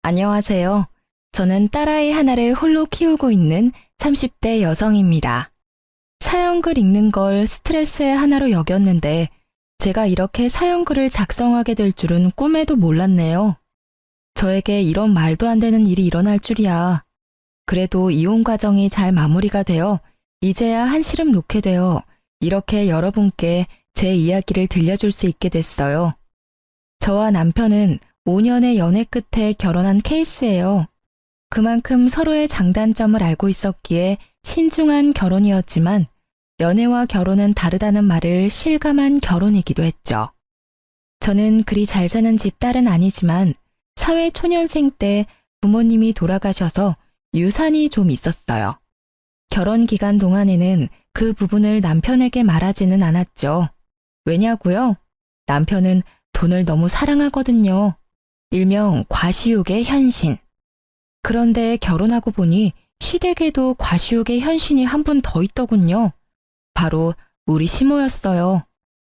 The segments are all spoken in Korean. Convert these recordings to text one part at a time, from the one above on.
안녕하세요. 저는 딸아이 하나를 홀로 키우고 있는 30대 여성입니다. 사연글 읽는 걸 스트레스의 하나로 여겼는데 제가 이렇게 사연글을 작성하게 될 줄은 꿈에도 몰랐네요. 저에게 이런 말도 안 되는 일이 일어날 줄이야. 그래도 이혼 과정이 잘 마무리가 되어 이제야 한시름 놓게 되어 이렇게 여러분께 제 이야기를 들려줄 수 있게 됐어요. 저와 남편은 5년의 연애 끝에 결혼한 케이스예요. 그만큼 서로의 장단점을 알고 있었기에 신중한 결혼이었지만 연애와 결혼은 다르다는 말을 실감한 결혼이기도 했죠. 저는 그리 잘 사는 집 딸은 아니지만 사회 초년생 때 부모님이 돌아가셔서 유산이 좀 있었어요. 결혼 기간 동안에는 그 부분을 남편에게 말하지는 않았죠. 왜냐고요? 남편은 돈을 너무 사랑하거든요. 일명 과시욕의 현신. 그런데 결혼하고 보니 시댁에도 과시욕의 현신이 한 분 더 있더군요. 바로 우리 시모였어요.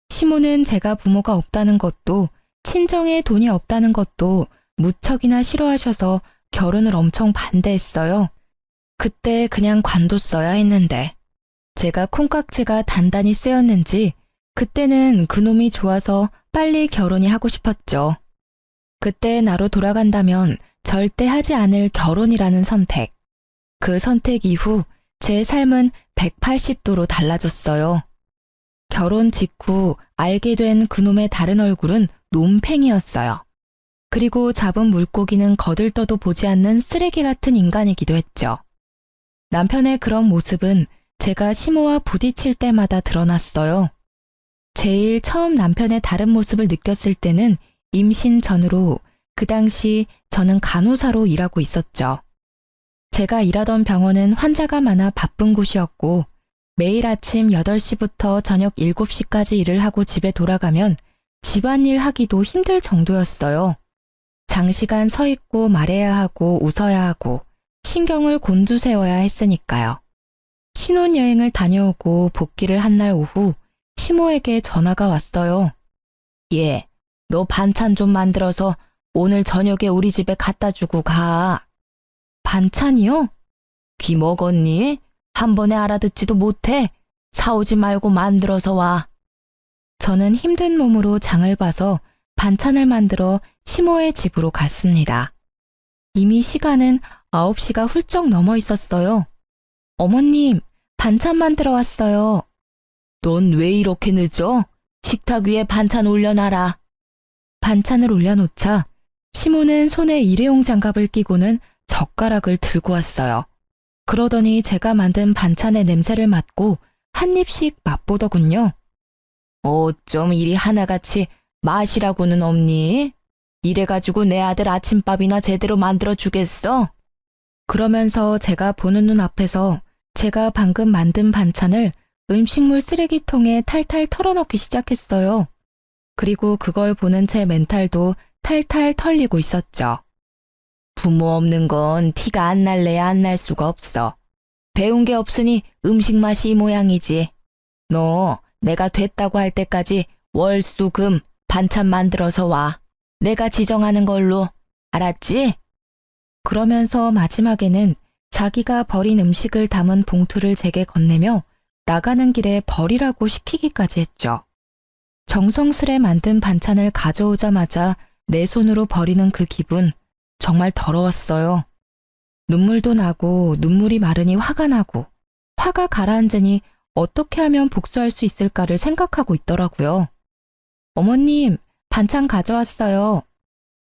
시모는 제가 부모가 없다는 것도 친정에 돈이 없다는 것도 무척이나 싫어하셔서 결혼을 엄청 반대했어요. 그때 그냥 관뒀어야 했는데 제가 콩깍지가 단단히 쓰였는지 그때는 그놈이 좋아서 빨리 결혼이 하고 싶었죠. 그때 나로 돌아간다면 절대 하지 않을 결혼이라는 선택. 그 선택 이후 제 삶은 180도로 달라졌어요. 결혼 직후 알게 된 그놈의 다른 얼굴은 놈팽이였어요. 그리고 잡은 물고기는 거들떠도 보지 않는 쓰레기 같은 인간이기도 했죠. 남편의 그런 모습은 제가 시모와 부딪힐 때마다 드러났어요. 제일 처음 남편의 다른 모습을 느꼈을 때는 임신 전으로 그 당시 저는 간호사로 일하고 있었죠. 제가 일하던 병원은 환자가 많아 바쁜 곳이었고 매일 아침 8시부터 저녁 7시까지 일을 하고 집에 돌아가면 집안일 하기도 힘들 정도였어요. 장시간 서 있고 말해야 하고 웃어야 하고 신경을 곤두세워야 했으니까요. 신혼여행을 다녀오고 복귀를 한 날 오후 시모에게 전화가 왔어요. 얘, 너 반찬 좀 만들어서 오늘 저녁에 우리 집에 갖다 주고 가. 반찬이요? 귀 먹었니? 한 번에 알아듣지도 못해. 사오지 말고 만들어서 와. 저는 힘든 몸으로 장을 봐서 반찬을 만들어 시모의 집으로 갔습니다. 이미 시간은 9시가 훌쩍 넘어 있었어요. 어머님, 반찬 만들어 왔어요. 넌 왜 이렇게 늦어? 식탁 위에 반찬 올려놔라. 반찬을 올려놓자 시모는 손에 일회용 장갑을 끼고는 젓가락을 들고 왔어요. 그러더니 제가 만든 반찬의 냄새를 맡고 한 입씩 맛보더군요. 어쩜 이리 하나같이 맛이라고는 없니? 이래가지고 내 아들 아침밥이나 제대로 만들어 주겠어? 그러면서 제가 보는 눈 앞에서 제가 방금 만든 반찬을 음식물 쓰레기통에 탈탈 털어넣기 시작했어요. 그리고 그걸 보는 제 멘탈도 탈탈 털리고 있었죠. 부모 없는 건 티가 안 날래야 안 날 수가 없어. 배운 게 없으니 음식 맛이 이 모양이지. 너 내가 됐다고 할 때까지 월, 수, 금 반찬 만들어서 와. 내가 지정하는 걸로. 알았지? 그러면서 마지막에는 자기가 버린 음식을 담은 봉투를 제게 건네며 나가는 길에 버리라고 시키기까지 했죠. 정성스레 만든 반찬을 가져오자마자 내 손으로 버리는 그 기분 정말 더러웠어요. 눈물도 나고 눈물이 마르니 화가 나고 화가 가라앉으니 어떻게 하면 복수할 수 있을까를 생각하고 있더라고요. 어머님, 반찬 가져왔어요.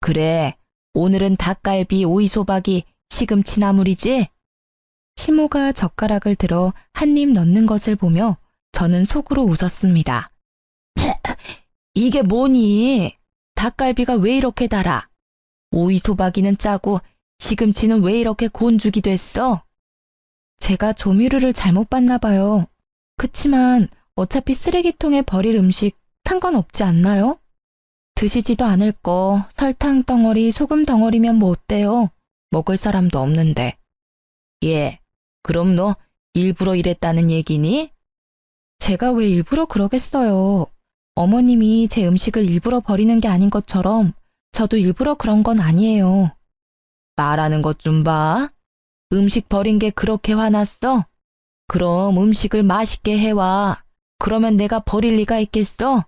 그래, 오늘은 닭갈비, 오이소박이, 시금치 나물이지? 시모가 젓가락을 들어 한 입 넣는 것을 보며 저는 속으로 웃었습니다. 이게 뭐니? 닭갈비가 왜 이렇게 달아? 오이소박이는 짜고 시금치는 왜 이렇게 곤죽이 됐어? 제가 조미료를 잘못 봤나 봐요. 그치만 어차피 쓰레기통에 버릴 음식 상관없지 않나요? 드시지도 않을 거 설탕 덩어리, 소금 덩어리면 뭐 어때요? 먹을 사람도 없는데. 예, 그럼 너 일부러 이랬다는 얘기니? 제가 왜 일부러 그러겠어요. 어머님이 제 음식을 일부러 버리는 게 아닌 것처럼 저도 일부러 그런 건 아니에요. 말하는 것 좀 봐. 음식 버린 게 그렇게 화났어? 그럼 음식을 맛있게 해와. 그러면 내가 버릴 리가 있겠어?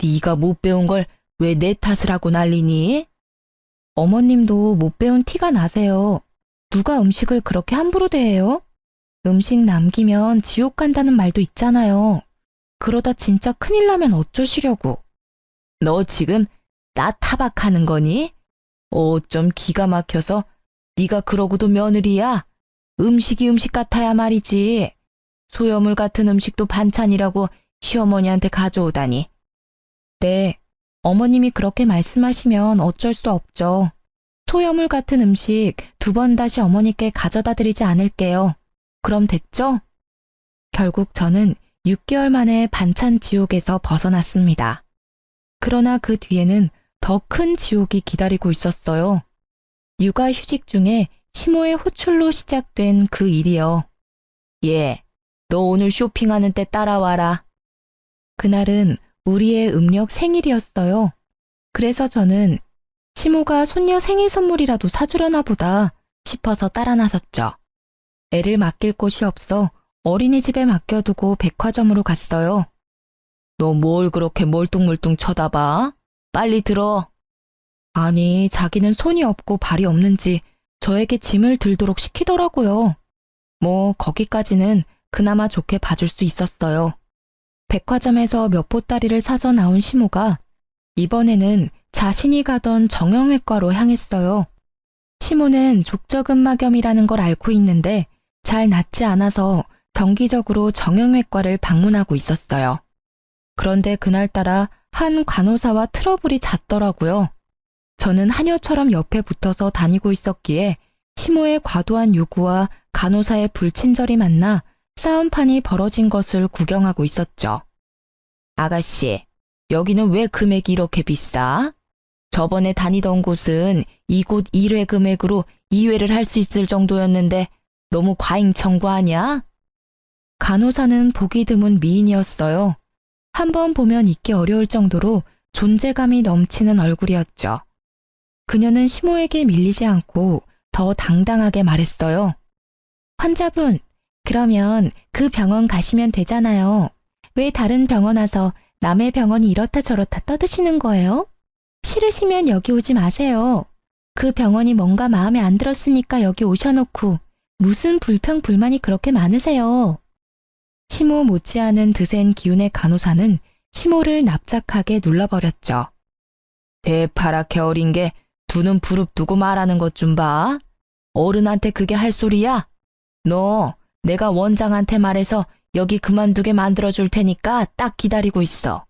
네가 못 배운 걸 왜 내 탓을 하고 난리니? 어머님도 못 배운 티가 나세요. 누가 음식을 그렇게 함부로 대해요? 음식 남기면 지옥 간다는 말도 있잖아요. 그러다 진짜 큰일 나면 어쩌시려고. 너 지금 나 타박하는 거니? 좀 기가 막혀서 네가 그러고도 며느리야? 음식이 음식 같아야 말이지. 소여물 같은 음식도 반찬이라고 시어머니한테 가져오다니. 네, 어머님이 그렇게 말씀하시면 어쩔 수 없죠. 소여물 같은 음식 2번 다시 어머니께 가져다 드리지 않을게요. 그럼 됐죠? 결국 저는 6개월 만에 반찬 지옥에서 벗어났습니다. 그러나 그 뒤에는 더 큰 지옥이 기다리고 있었어요. 육아휴직 중에 시모의 호출로 시작된 그 일이요. 예, 너 오늘 쇼핑하는 때 따라와라. 그날은 우리의 음력 생일이었어요. 그래서 저는 시모가 손녀 생일 선물이라도 사주려나 보다 싶어서 따라 나섰죠. 애를 맡길 곳이 없어 어린이집에 맡겨두고 백화점으로 갔어요. 너 뭘 그렇게 멀뚱멀뚱 쳐다봐? 빨리 들어. 아니, 자기는 손이 없고 발이 없는지 저에게 짐을 들도록 시키더라고요. 뭐 거기까지는 그나마 좋게 봐줄 수 있었어요. 백화점에서 몇 보따리를 사서 나온 시모가 이번에는 자신이 가던 정형외과로 향했어요. 시모는 족저근막염이라는 걸 앓고 있는데 잘 낫지 않아서 정기적으로 정형외과를 방문하고 있었어요. 그런데 그날따라 한 간호사와 트러블이 잦더라고요. 저는 하녀처럼 옆에 붙어서 다니고 있었기에 시모의 과도한 요구와 간호사의 불친절이 만나 싸움판이 벌어진 것을 구경하고 있었죠. 아가씨, 여기는 왜 금액이 이렇게 비싸? 저번에 다니던 곳은 이곳 1회 금액으로 2회를 할 수 있을 정도였는데 너무 과잉 청구 아니야? 간호사는 보기 드문 미인이었어요. 한번 보면 잊기 어려울 정도로 존재감이 넘치는 얼굴이었죠. 그녀는 시모에게 밀리지 않고 더 당당하게 말했어요. 환자분, 그러면 그 병원 가시면 되잖아요. 왜 다른 병원 와서 남의 병원이 이렇다 저렇다 떠드시는 거예요? 싫으시면 여기 오지 마세요. 그 병원이 뭔가 마음에 안 들었으니까 여기 오셔놓고 무슨 불평불만이 그렇게 많으세요? 시모 못지않은 드센 기운의 간호사는 시모를 납작하게 눌러버렸죠. 대파랗게 어린 게 두 눈 부릅뜨고 말하는 것 좀 봐. 어른한테 그게 할 소리야? 너 내가 원장한테 말해서 여기 그만두게 만들어줄 테니까 딱 기다리고 있어.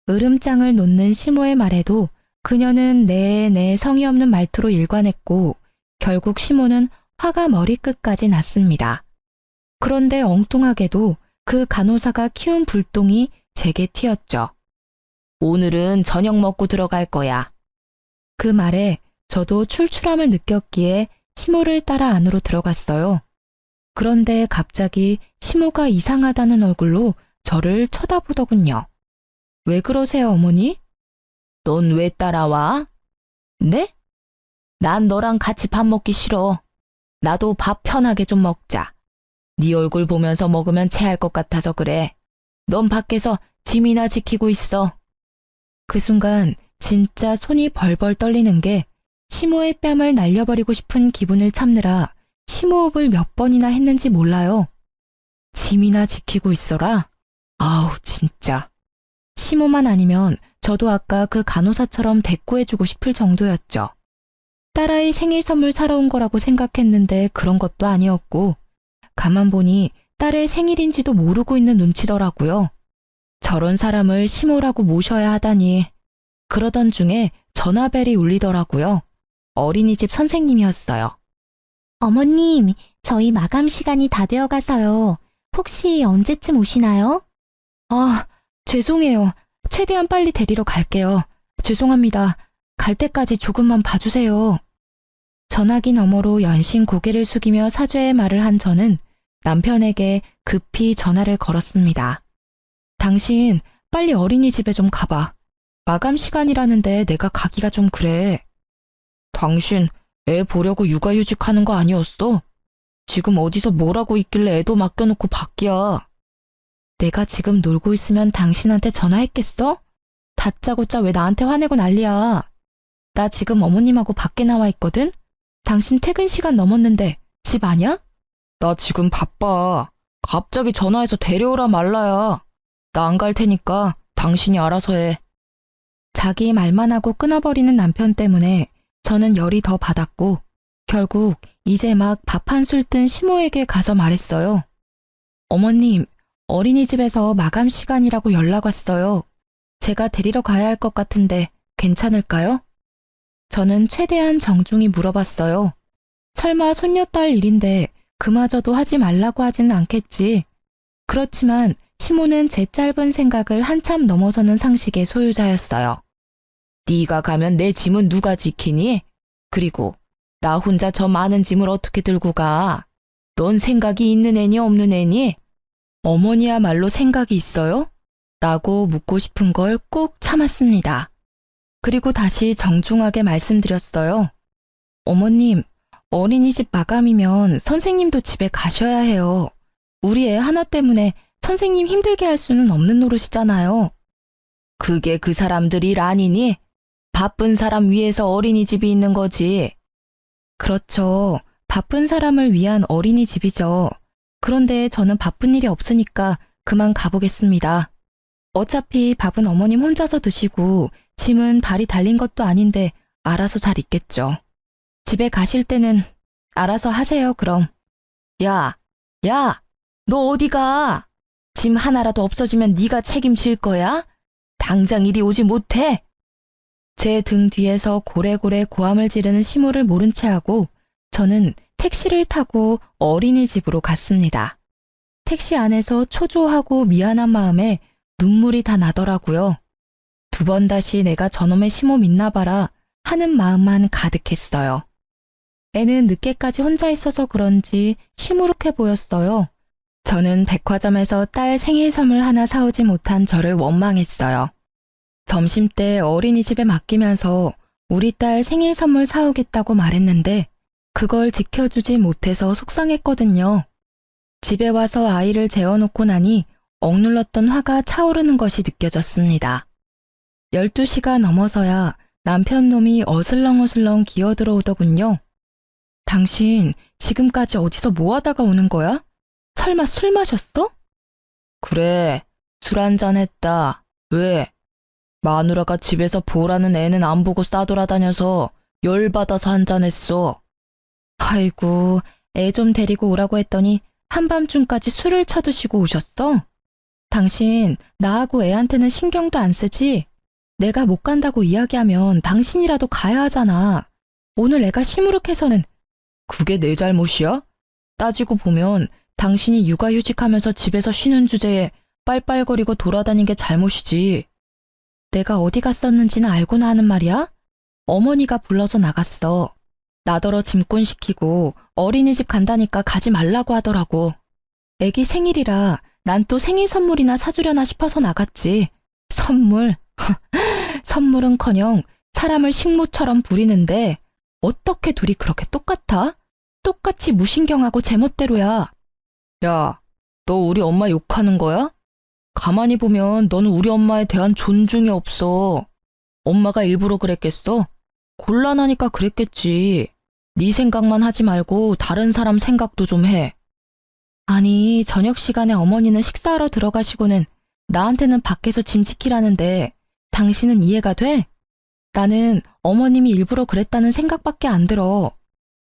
으름장을 놓는 시모의 말에도 그녀는 네 성의 없는 말투로 일관했고 결국 시모는 화가 머리끝까지 났습니다. 그런데 엉뚱하게도 그 간호사가 키운 불똥이 제게 튀었죠. 오늘은 저녁 먹고 들어갈 거야. 그 말에 저도 출출함을 느꼈기에 시모를 따라 안으로 들어갔어요. 그런데 갑자기 시모가 이상하다는 얼굴로 저를 쳐다보더군요. 왜 그러세요, 어머니? 넌 왜 따라와? 네? 난 너랑 같이 밥 먹기 싫어. 나도 밥 편하게 좀 먹자. 네 얼굴 보면서 먹으면 체할 것 같아서 그래. 넌 밖에서 짐이나 지키고 있어. 그 순간 진짜 손이 벌벌 떨리는 게 시모의 뺨을 날려버리고 싶은 기분을 참느라 심호흡을 몇 번이나 했는지 몰라요. 짐이나 지키고 있어라? 아우 진짜. 시모만 아니면 저도 아까 그 간호사처럼 대꾸해주고 싶을 정도였죠. 딸아이 생일 선물 사러 온 거라고 생각했는데 그런 것도 아니었고 가만 보니 딸의 생일인지도 모르고 있는 눈치더라고요. 저런 사람을 시모라고 모셔야 하다니. 그러던 중에 전화벨이 울리더라고요. 어린이집 선생님이었어요. 어머님, 저희 마감 시간이 다 되어가서요. 혹시 언제쯤 오시나요? 아, 죄송해요. 최대한 빨리 데리러 갈게요. 죄송합니다. 갈 때까지 조금만 봐주세요. 전화기 너머로 연신 고개를 숙이며 사죄의 말을 한 저는 남편에게 급히 전화를 걸었습니다. 당신 빨리 어린이집에 좀 가봐. 마감 시간이라는데 내가 가기가 좀 그래. 당신 애 보려고 육아휴직하는 거 아니었어? 지금 어디서 뭐라고 있길래 애도 맡겨놓고 밖이야. 내가 지금 놀고 있으면 당신한테 전화했겠어? 다짜고짜 왜 나한테 화내고 난리야. 나 지금 어머님하고 밖에 나와 있거든? 당신 퇴근 시간 넘었는데 집 아냐? 나 지금 바빠. 갑자기 전화해서 데려오라 말라야. 나 안 갈 테니까 당신이 알아서 해. 자기 말만 하고 끊어버리는 남편 때문에 저는 열이 더 받았고 결국 이제 막 밥 한 술 뜬 시모에게 가서 말했어요. 어머님, 어린이집에서 마감 시간이라고 연락 왔어요. 제가 데리러 가야 할 것 같은데 괜찮을까요? 저는 최대한 정중히 물어봤어요. 설마 손녀딸 일인데 그마저도 하지 말라고 하지는 않겠지. 그렇지만 시모는 제 짧은 생각을 한참 넘어서는 상식의 소유자였어요. 네가 가면 내 짐은 누가 지키니? 그리고 나 혼자 저 많은 짐을 어떻게 들고 가? 넌 생각이 있는 애니 없는 애니? 어머니야말로 생각이 있어요? 라고 묻고 싶은 걸 꾹 참았습니다. 그리고 다시 정중하게 말씀드렸어요. 어머님, 어린이집 마감이면 선생님도 집에 가셔야 해요. 우리 애 하나 때문에 선생님 힘들게 할 수는 없는 노릇이잖아요. 그게 그 사람들 일 아니니? 바쁜 사람 위해서 어린이집이 있는 거지. 그렇죠. 바쁜 사람을 위한 어린이집이죠. 그런데 저는 바쁜 일이 없으니까 그만 가보겠습니다. 어차피 밥은 어머님 혼자서 드시고 짐은 발이 달린 것도 아닌데 알아서 잘 있겠죠. 집에 가실 때는 알아서 하세요, 그럼. 야, 너 어디 가? 짐 하나라도 없어지면 네가 책임질 거야? 당장 이리 오지 못해? 제 등 뒤에서 고래고래 고함을 지르는 시모를 모른 채 하고 저는 택시를 타고 어린이집으로 갔습니다. 택시 안에서 초조하고 미안한 마음에 눈물이 다 나더라고요. 두 번 다시 내가 저놈의 시모 믿나 봐라 하는 마음만 가득했어요. 애는 늦게까지 혼자 있어서 그런지 시무룩해 보였어요. 저는 백화점에서 딸 생일 선물 하나 사오지 못한 저를 원망했어요. 점심때 어린이집에 맡기면서 우리 딸 생일 선물 사오겠다고 말했는데 그걸 지켜주지 못해서 속상했거든요. 집에 와서 아이를 재워놓고 나니 억눌렀던 화가 차오르는 것이 느껴졌습니다. 12시가 넘어서야 남편 놈이 어슬렁어슬렁 기어들어오더군요. 당신 지금까지 어디서 뭐 하다가 오는 거야? 설마 술 마셨어? 그래, 술 한잔 했다. 왜? 마누라가 집에서 보라는 애는 안 보고 싸돌아다녀서 열받아서 한잔 했어. 아이고, 애 좀 데리고 오라고 했더니 한밤중까지 술을 쳐드시고 오셨어? 당신 나하고 애한테는 신경도 안 쓰지? 내가 못 간다고 이야기하면 당신이라도 가야 하잖아. 오늘 애가 시무룩해서는 그게 내 잘못이야? 따지고 보면 당신이 육아휴직하면서 집에서 쉬는 주제에 빨빨거리고 돌아다닌 게 잘못이지. 내가 어디 갔었는지는 알고나 하는 말이야? 어머니가 불러서 나갔어. 나더러 짐꾼 시키고 어린이집 간다니까 가지 말라고 하더라고. 애기 생일이라 난 또 생일 선물이나 사주려나 싶어서 나갔지. 선물? 선물은커녕 사람을 식모처럼 부리는데 어떻게 둘이 그렇게 똑같아? 똑같이 무신경하고 제멋대로야. 야, 너 우리 엄마 욕하는 거야? 가만히 보면 너는 우리 엄마에 대한 존중이 없어. 엄마가 일부러 그랬겠어? 곤란하니까 그랬겠지. 네 생각만 하지 말고 다른 사람 생각도 좀 해. 아니, 저녁 시간에 어머니는 식사하러 들어가시고는 나한테는 밖에서 짐 지키라는데 당신은 이해가 돼? 나는 어머님이 일부러 그랬다는 생각밖에 안 들어.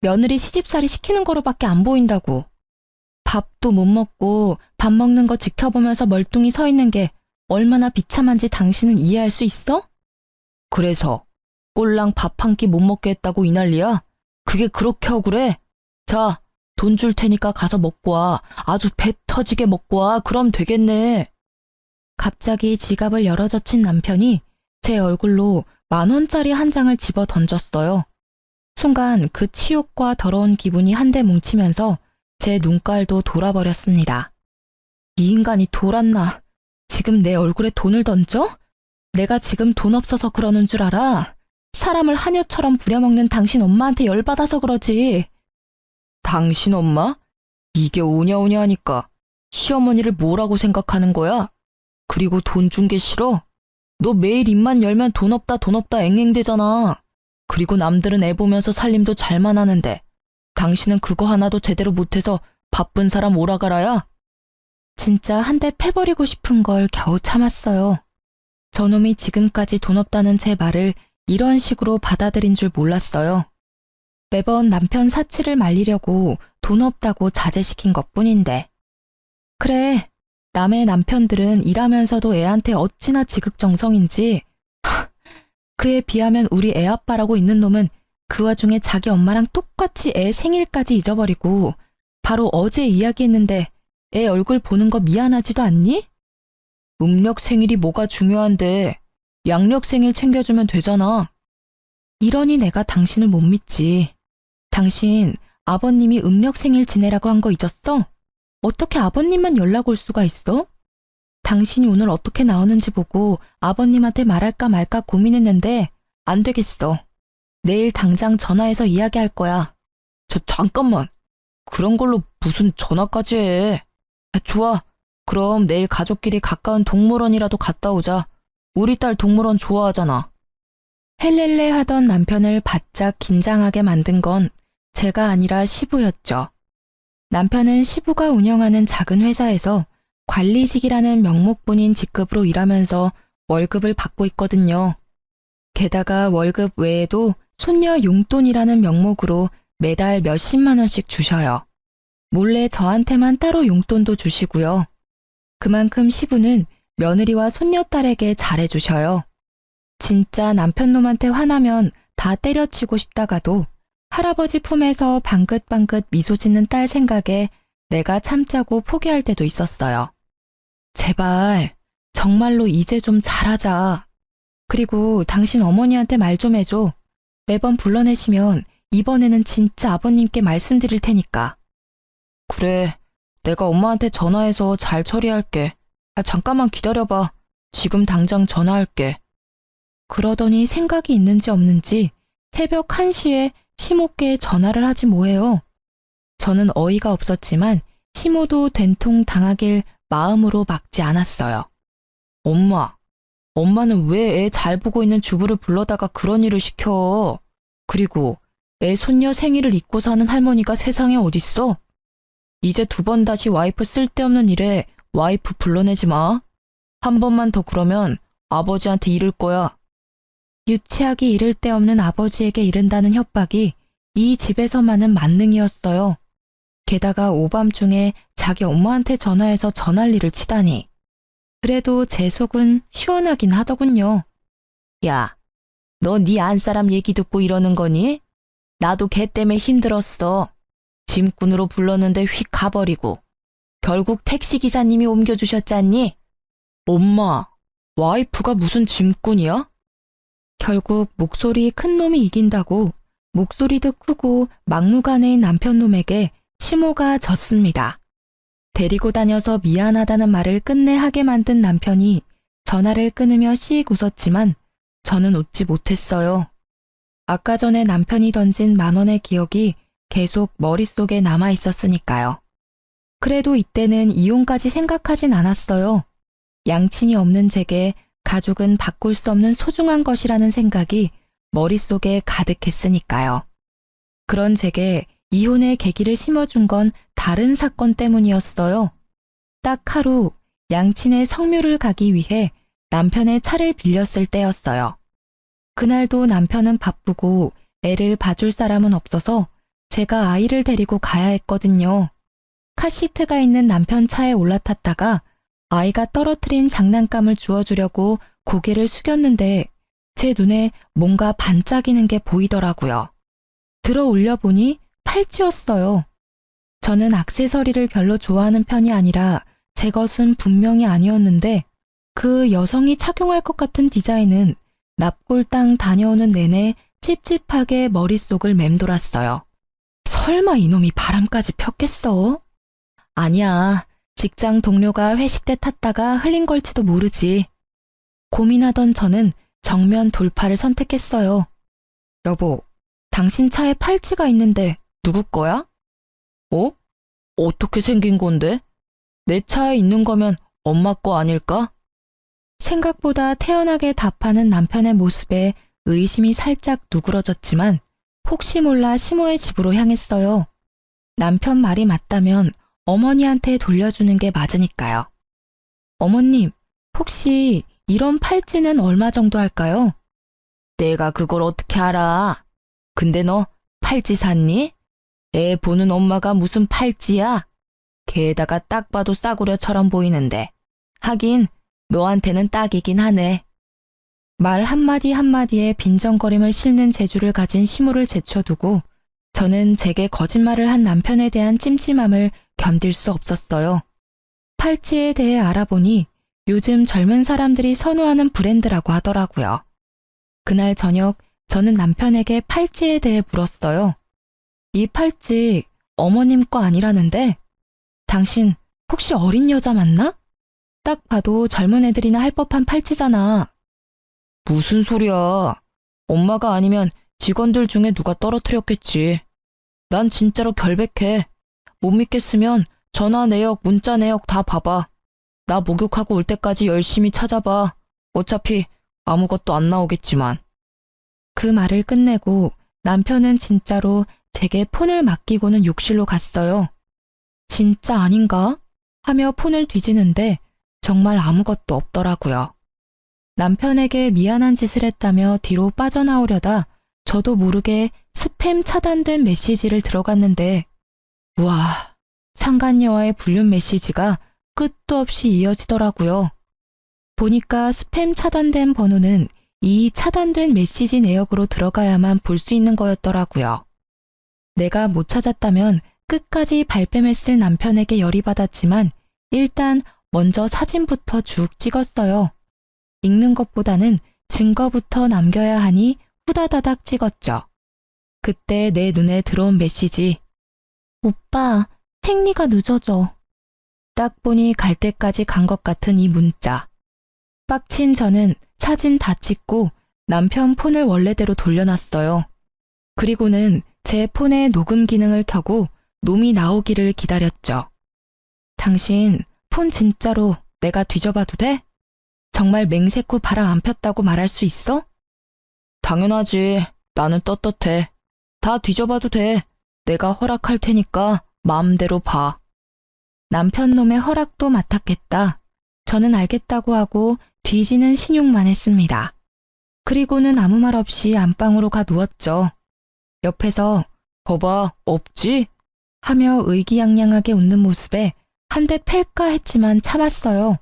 며느리 시집살이 시키는 거로밖에 안 보인다고. 밥도 못 먹고 밥 먹는 거 지켜보면서 멀뚱히 서 있는 게 얼마나 비참한지 당신은 이해할 수 있어? 그래서 꼴랑 밥 한 끼 못 먹게 했다고 이 난리야? 그게 그렇게 억울해? 자, 돈 줄 테니까 가서 먹고 와. 아주 배 터지게 먹고 와. 그럼 되겠네. 갑자기 지갑을 열어젖힌 남편이 제 얼굴로 10,000원짜리 한 장을 집어 던졌어요. 순간 그 치욕과 더러운 기분이 한데 뭉치면서 제 눈깔도 돌아버렸습니다. 이 인간이 돌았나? 지금 내 얼굴에 돈을 던져? 내가 지금 돈 없어서 그러는 줄 알아? 사람을 하녀처럼 부려먹는 당신 엄마한테 열받아서 그러지. 당신 엄마? 이게 오냐오냐 하니까 시어머니를 뭐라고 생각하는 거야? 그리고 돈 준 게 싫어? 너 매일 입만 열면 돈 없다 앵앵대잖아. 그리고 남들은 애 보면서 살림도 잘만 하는데 당신은 그거 하나도 제대로 못해서 바쁜 사람 오라가라야? 진짜 한 대 패버리고 싶은 걸 겨우 참았어요. 저놈이 지금까지 돈 없다는 제 말을 이런 식으로 받아들인 줄 몰랐어요. 매번 남편 사치를 말리려고 돈 없다고 자제시킨 것뿐인데. 그래, 남의 남편들은 일하면서도 애한테 어찌나 지극정성인지. 그에 비하면 우리 애 아빠라고 있는 놈은 그 와중에 자기 엄마랑 똑같이 애 생일까지 잊어버리고 바로 어제 이야기했는데 애 얼굴 보는 거 미안하지도 않니? 음력 생일이 뭐가 중요한데 양력 생일 챙겨주면 되잖아. 이러니 내가 당신을 못 믿지. 당신 아버님이 음력 생일 지내라고 한 거 잊었어? 어떻게 아버님만 연락 올 수가 있어? 당신이 오늘 어떻게 나오는지 보고 아버님한테 말할까 말까 고민했는데 안 되겠어. 내일 당장 전화해서 이야기할 거야. 잠깐만. 그런 걸로 무슨 전화까지 해. 좋아. 그럼 내일 가족끼리 가까운 동물원이라도 갔다 오자. 우리 딸 동물원 좋아하잖아. 헬렐레 하던 남편을 바짝 긴장하게 만든 건 제가 아니라 시부였죠. 남편은 시부가 운영하는 작은 회사에서 관리직이라는 명목뿐인 직급으로 일하면서 월급을 받고 있거든요. 게다가 월급 외에도 손녀 용돈이라는 명목으로 매달 몇십만 원씩 주셔요. 몰래 저한테만 따로 용돈도 주시고요. 그만큼 시부는 며느리와 손녀딸에게 잘해주셔요. 진짜 남편놈한테 화나면 다 때려치고 싶다가도 할아버지 품에서 방긋방긋 미소 짓는 딸 생각에 내가 참자고 포기할 때도 있었어요. 제발, 정말로 이제 좀 잘하자. 그리고 당신 어머니한테 말 좀 해줘. 매번 불러내시면 이번에는 진짜 아버님께 말씀드릴 테니까. 그래, 내가 엄마한테 전화해서 잘 처리할게. 잠깐만 기다려봐. 지금 당장 전화할게. 그러더니 생각이 있는지 없는지 새벽 1시에 시모께 전화를 하지 뭐해요. 저는 어이가 없었지만 시모도 된통 당하길 마음으로 막지 않았어요. 엄마는 왜 애 잘 보고 있는 주부를 불러다가 그런 일을 시켜? 그리고 애 손녀 생일을 잊고 사는 할머니가 세상에 어딨어? 이제 2번 다시 와이프 쓸데없는 일에 와이프 불러내지 마. 한 번만 더 그러면 아버지한테 이를 거야. 유치하기 이를 데 없는 아버지에게 이른다는 협박이 이 집에서만은 만능이었어요. 게다가 오밤중에 자기 엄마한테 전화해서 전화리를 치다니. 그래도 제 속은 시원하긴 하더군요. 야, 너 네 안사람 얘기 듣고 이러는 거니? 나도 걔 때문에 힘들었어. 짐꾼으로 불렀는데 휙 가버리고. 결국 택시기사님이 옮겨주셨잖니? 엄마, 와이프가 무슨 짐꾼이야? 결국 목소리 큰 놈이 이긴다고 목소리도 크고 막무가내인 남편놈에게 시모가 졌습니다. 데리고 다녀서 미안하다는 말을 끝내 하게 만든 남편이 전화를 끊으며 씩 웃었지만 저는 웃지 못했어요. 아까 전에 남편이 던진 10,000원의 기억이 계속 머릿속에 남아 있었으니까요. 그래도 이때는 이혼까지 생각하진 않았어요. 양친이 없는 제게 가족은 바꿀 수 없는 소중한 것이라는 생각이 머릿속에 가득했으니까요. 그런 제게 이혼의 계기를 심어준 건 다른 사건 때문이었어요. 딱 하루 양친의 성묘를 가기 위해 남편의 차를 빌렸을 때였어요. 그날도 남편은 바쁘고 애를 봐줄 사람은 없어서 제가 아이를 데리고 가야 했거든요. 카시트가 있는 남편 차에 올라탔다가 아이가 떨어뜨린 장난감을 주워주려고 고개를 숙였는데 제 눈에 뭔가 반짝이는 게 보이더라고요. 들어 올려보니 팔찌였어요. 저는 액세서리를 별로 좋아하는 편이 아니라 제 것은 분명히 아니었는데 그 여성이 착용할 것 같은 디자인은 납골당 다녀오는 내내 찝찝하게 머릿속을 맴돌았어요. 설마 이놈이 바람까지 폈겠어? 아니야. 직장 동료가 회식 때 탔다가 흘린 걸지도 모르지. 고민하던 저는 정면 돌파를 선택했어요. 여보, 당신 차에 팔찌가 있는데 누구 거야? 어? 어떻게 생긴 건데? 내 차에 있는 거면 엄마 거 아닐까? 생각보다 태연하게 답하는 남편의 모습에 의심이 살짝 누그러졌지만 혹시 몰라 시모의 집으로 향했어요. 남편 말이 맞다면 어머니한테 돌려주는 게 맞으니까요. 어머님, 혹시 이런 팔찌는 얼마 정도 할까요? 내가 그걸 어떻게 알아? 근데 너 팔찌 샀니? 애 보는 엄마가 무슨 팔찌야? 게다가 딱 봐도 싸구려처럼 보이는데. 하긴 너한테는 딱이긴 하네. 말 한마디 한마디에 빈정거림을 싣는 재주를 가진 시모를 제쳐두고 저는 제게 거짓말을 한 남편에 대한 찜찜함을 견딜 수 없었어요. 팔찌에 대해 알아보니 요즘 젊은 사람들이 선호하는 브랜드라고 하더라고요. 그날 저녁 저는 남편에게 팔찌에 대해 물었어요. 이 팔찌 어머님 거 아니라는데? 당신 혹시 어린 여자 맞나? 딱 봐도 젊은 애들이나 할 법한 팔찌잖아. 무슨 소리야. 엄마가 아니면 직원들 중에 누가 떨어뜨렸겠지. 난 진짜로 결백해. 못 믿겠으면 전화 내역, 문자 내역 다 봐봐. 나 목욕하고 올 때까지 열심히 찾아봐. 어차피 아무것도 안 나오겠지만. 그 말을 끝내고 남편은 진짜로 제게 폰을 맡기고는 욕실로 갔어요. 진짜 아닌가? 하며 폰을 뒤지는데 정말 아무것도 없더라고요. 남편에게 미안한 짓을 했다며 뒤로 빠져나오려다 저도 모르게 스팸 차단된 메시지를 들어갔는데 우와, 상간녀와의 불륜 메시지가 끝도 없이 이어지더라고요. 보니까 스팸 차단된 번호는 이 차단된 메시지 내역으로 들어가야만 볼 수 있는 거였더라고요. 내가 못 찾았다면 끝까지 발뺌했을 남편에게 열이 받았지만 일단 먼저 사진부터 쭉 찍었어요. 읽는 것보다는 증거부터 남겨야 하니 후다다닥 찍었죠. 그때 내 눈에 들어온 메시지. 오빠, 택리가 늦어져. 딱 보니 갈 때까지 간 것 같은 이 문자. 빡친 저는 사진 다 찍고 남편 폰을 원래대로 돌려놨어요. 그리고는 제 폰의 녹음 기능을 켜고 놈이 나오기를 기다렸죠. 당신 폰 진짜로 내가 뒤져봐도 돼? 정말 맹세코 바람 안 폈다고 말할 수 있어? 당연하지. 나는 떳떳해. 다 뒤져봐도 돼. 내가 허락할 테니까 마음대로 봐. 남편 놈의 허락도 맡았겠다. 저는 알겠다고 하고 뒤지는 신용만 했습니다. 그리고는 아무 말 없이 안방으로 가 누웠죠. 옆에서 봐봐, 없지? 하며 의기양양하게 웃는 모습에 한 대 팰까 했지만 참았어요.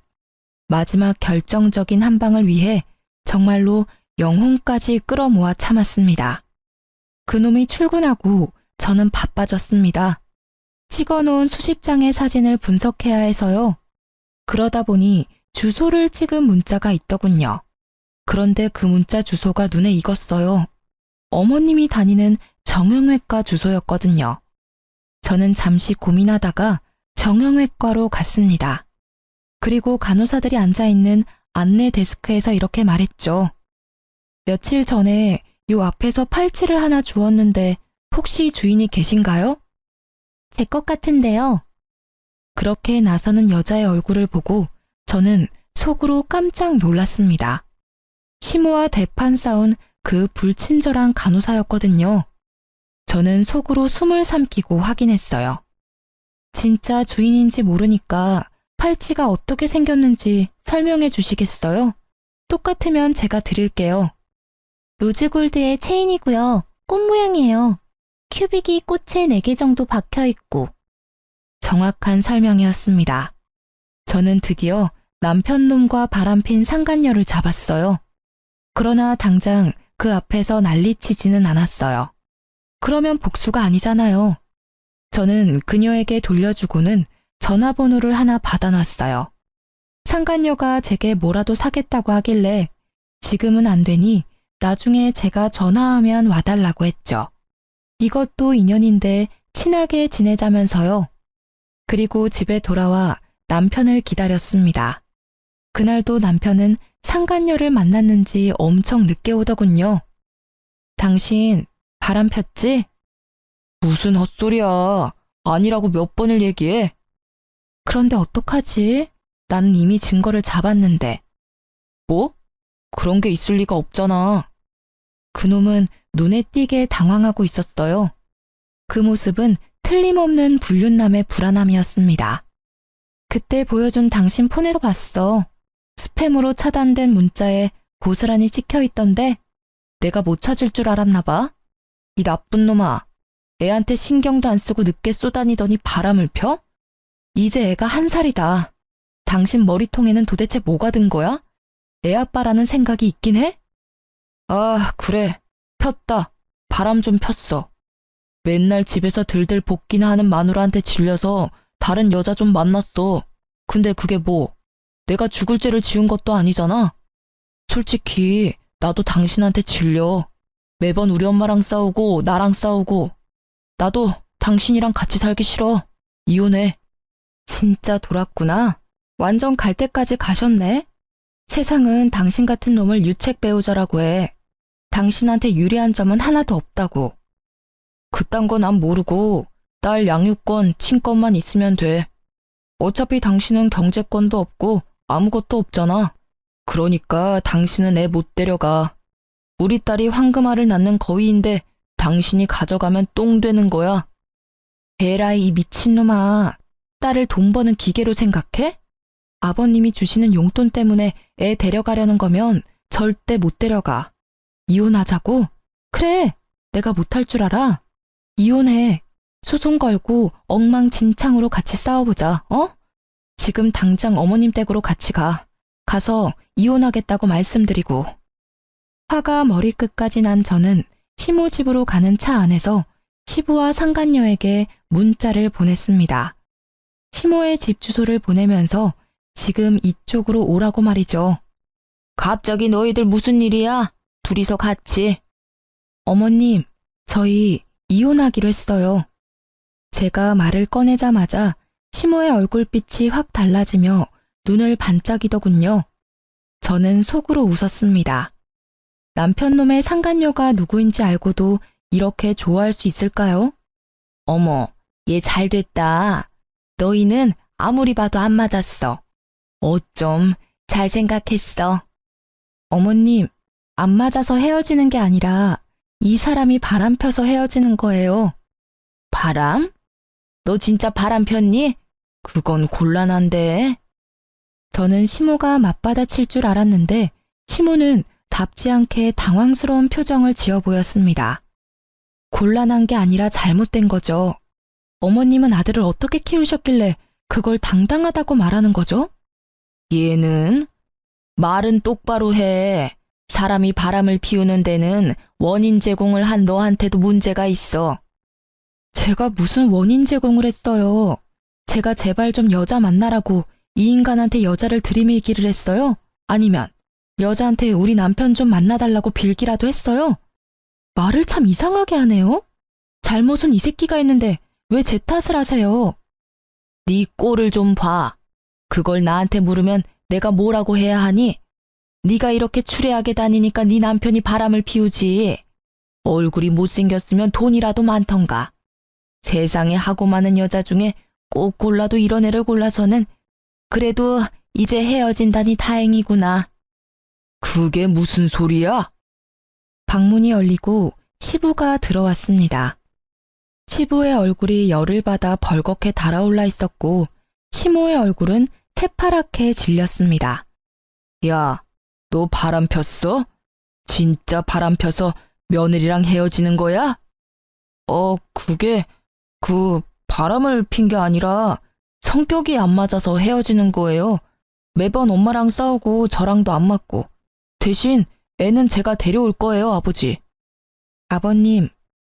마지막 결정적인 한 방을 위해 정말로 영혼까지 끌어모아 참았습니다. 그놈이 출근하고 저는 바빠졌습니다. 찍어놓은 수십 장의 사진을 분석해야 해서요. 그러다 보니 주소를 찍은 문자가 있더군요. 그런데 그 문자 주소가 눈에 익었어요. 어머님이 다니는 정형외과 주소였거든요. 저는 잠시 고민하다가 정형외과로 갔습니다. 그리고 간호사들이 앉아있는 안내 데스크에서 이렇게 말했죠. 며칠 전에 요 앞에서 팔찌를 하나 주웠는데 혹시 주인이 계신가요? 제 것 같은데요. 그렇게 나서는 여자의 얼굴을 보고 저는 속으로 깜짝 놀랐습니다. 시모와 대판 싸운 그 불친절한 간호사였거든요. 저는 속으로 숨을 삼키고 확인했어요. 진짜 주인인지 모르니까 팔찌가 어떻게 생겼는지 설명해 주시겠어요? 똑같으면 제가 드릴게요. 로즈골드의 체인이고요. 꽃 모양이에요. 큐빅이 꽃에 4개 정도 박혀있고. 정확한 설명이었습니다. 저는 드디어 남편놈과 바람핀 상간녀를 잡았어요. 그러나 당장 그 앞에서 난리치지는 않았어요. 그러면 복수가 아니잖아요. 저는 그녀에게 돌려주고는 전화번호를 하나 받아놨어요. 상간녀가 제게 뭐라도 사겠다고 하길래 지금은 안 되니 나중에 제가 전화하면 와달라고 했죠. 이것도 인연인데 친하게 지내자면서요. 그리고 집에 돌아와 남편을 기다렸습니다. 그날도 남편은 상간녀를 만났는지 엄청 늦게 오더군요. 당신 바람 폈지? 무슨 헛소리야. 아니라고 몇 번을 얘기해. 그런데 어떡하지? 나는 이미 증거를 잡았는데. 뭐? 그런 게 있을 리가 없잖아. 그놈은 눈에 띄게 당황하고 있었어요. 그 모습은 틀림없는 불륜남의 불안함이었습니다. 그때 보여준 당신 폰에서 봤어. 스팸으로 차단된 문자에 고스란히 찍혀 있던데 내가 못 찾을 줄 알았나 봐. 이 나쁜 놈아. 애한테 신경도 안 쓰고 늦게 쏘다니더니 바람을 펴? 이제 애가 1살이다. 당신 머리통에는 도대체 뭐가 든 거야? 애 아빠라는 생각이 있긴 해? 아, 그래. 폈다. 바람 좀 폈어. 맨날 집에서 들들 볶기나 하는 마누라한테 질려서 다른 여자 좀 만났어. 근데 그게 뭐? 내가 죽을 죄를 지은 것도 아니잖아. 솔직히 나도 당신한테 질려. 매번 우리 엄마랑 싸우고 나랑 싸우고. 나도 당신이랑 같이 살기 싫어. 이혼해. 진짜 돌았구나. 완전 갈 때까지 가셨네. 세상은 당신 같은 놈을 유책 배우자라고 해. 당신한테 유리한 점은 하나도 없다고. 그딴 거 난 모르고 딸 양육권, 친권만 있으면 돼. 어차피 당신은 경제권도 없고 아무것도 없잖아. 그러니까 당신은 애 못 데려가. 우리 딸이 황금알을 낳는 거위인데 당신이 가져가면 똥 되는 거야. 에라이 이 미친놈아. 딸을 돈 버는 기계로 생각해? 아버님이 주시는 용돈 때문에 애 데려가려는 거면 절대 못 데려가. 이혼하자고? 그래, 내가 못할 줄 알아. 이혼해. 소송 걸고 엉망진창으로 같이 싸워보자, 어? 지금 당장 어머님 댁으로 같이 가. 가서 이혼하겠다고 말씀드리고. 화가 머리끝까지 난 저는 시모 집으로 가는 차 안에서 시부와 상간녀에게 문자를 보냈습니다. 시모의 집 주소를 보내면서 지금 이쪽으로 오라고 말이죠. 갑자기 너희들 무슨 일이야? 둘이서 같이. 어머님, 저희 이혼하기로 했어요. 제가 말을 꺼내자마자 시모의 얼굴빛이 확 달라지며 눈을 반짝이더군요. 저는 속으로 웃었습니다. 남편놈의 상간녀가 누구인지 알고도 이렇게 좋아할 수 있을까요? 어머, 얘 잘됐다. 너희는 아무리 봐도 안 맞았어. 어쩜 잘 생각했어. 어머님, 안 맞아서 헤어지는 게 아니라 이 사람이 바람 펴서 헤어지는 거예요. 바람? 너 진짜 바람 폈니? 그건 곤란한데. 저는 시모가 맞받아칠 줄 알았는데 시모는 답지 않게 당황스러운 표정을 지어 보였습니다. 곤란한 게 아니라 잘못된 거죠. 어머님은 아들을 어떻게 키우셨길래 그걸 당당하다고 말하는 거죠? 얘는 말은 똑바로 해. 사람이 바람을 피우는 데는 원인 제공을 한 너한테도 문제가 있어. 제가 무슨 원인 제공을 했어요? 제가 제발 좀 여자 만나라고 이 인간한테 여자를 들이밀기를 했어요? 아니면 여자한테 우리 남편 좀 만나달라고 빌기라도 했어요? 말을 참 이상하게 하네요? 잘못은 이 새끼가 했는데 왜 제 탓을 하세요? 네 꼴을 좀 봐. 그걸 나한테 물으면 내가 뭐라고 해야 하니? 네가 이렇게 추레하게 다니니까 네 남편이 바람을 피우지. 얼굴이 못생겼으면 돈이라도 많던가. 세상에 하고 많은 여자 중에 꼭 골라도 이런 애를 골라서는 그래도 이제 헤어진다니 다행이구나. 그게 무슨 소리야? 방문이 열리고 시부가 들어왔습니다. 시부의 얼굴이 열을 받아 벌겋게 달아올라 있었고 시모의 얼굴은 새파랗게 질렸습니다. 야, 너 바람 폈어? 진짜 바람 펴서 며느리랑 헤어지는 거야? 그게 바람을 핀 게 아니라 성격이 안 맞아서 헤어지는 거예요. 매번 엄마랑 싸우고 저랑도 안 맞고. 대신 애는 제가 데려올 거예요, 아버지. 아버님,